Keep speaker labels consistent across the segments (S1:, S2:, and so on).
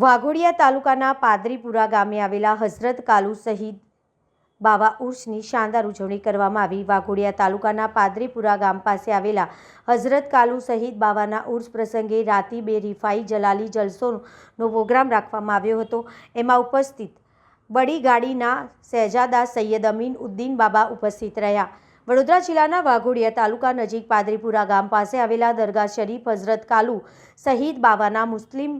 S1: વાઘોડિયા તાલુકાના પાદરીપુરા ગામે આવેલા હઝરત કાલુ શહીદ બાવા ઉર્સની શાનદાર ઉજવણી કરવામાં આવી। વાઘોડિયા તાલુકાના પાદરીપુરા ગામ પાસે આવેલા હઝરત કાલુ શહીદ બાવાના ઉર્સ પ્રસંગે રાતી બે રીફાઈ જલાલી જલસોનો પ્રોગ્રામ રાખવામાં આવ્યો હતો। એમાં ઉપસ્થિત બડી ગાડીના શહેજાદા સૈયદ અમીન ઉદ્દીન બાબા ઉપસ્થિત રહ્યા। વડોદરા જિલ્લાના વાઘોડિયા તાલુકા નજીક પાદરીપુરા ગામ પાસે આવેલા દરગાહ શરીફ હઝરત કાલુ શહીદ બાવાના મુસ્લિમ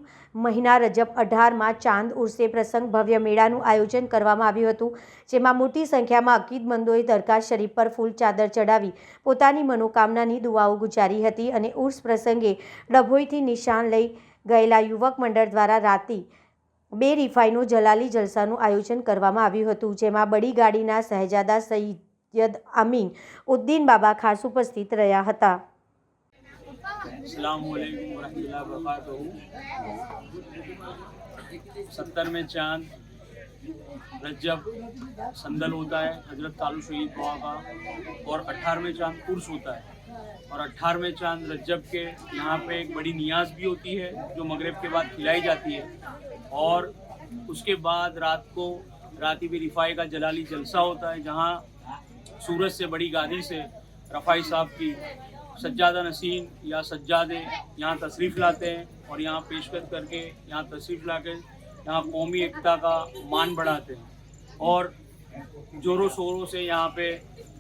S1: મહિના રજબ 18માં ચાંદ ઉર્સે પ્રસંગ ભવ્ય મેળાનું આયોજન કરવામાં આવ્યું હતું, જેમાં મોટી સંખ્યામાં અકીદમંદોએ દરગાહ શરીફ પર ફૂલ ચાદર ચડાવી પોતાની મનોકામનાની દુઆઓ ગુજારી હતી અને ઉર્સ પ્રસંગે ડભોઈથી નિશાન લઈ ગયેલા યુવક મંડળ દ્વારા રાતે બે રીફાઈનો જલાલી જલસાનું આયોજન કરવામાં આવ્યું હતું, જેમાં બડી ગાડીના શહેજાદા સૈયદ અમીન ઉદ્દીન બાબા ખાસ ઉપસ્થિત રહ્યા હતા।
S2: अस्सलामुअलैकुम वरहमतुल्लाहि वबरकातुहू। 70 में चांद रजब संदल होता है हजरत कालू शहीद बाबा का, और 18 में चांद उर्स होता है, और 18 में चांद रजब के यहाँ पे एक बड़ी नियाज भी होती है जो मगरिब के बाद खिलाई जाती है, और उसके बाद रात को राती भी रिफाई का जलाली जलसा होता है, जहाँ सूरज से बड़ी गादी से रफ़ाई साहब की सज्जादा नसीन या सज्जादे यहाँ तशरीफ़ लाते हैं और यहाँ पेशकश करके यहाँ तशरीफ़ ला के यहाँ कौमी एकता का मान बढ़ाते हैं और ज़ोरों शोरों से यहाँ पे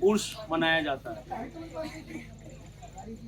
S2: उर्स मनाया जाता है।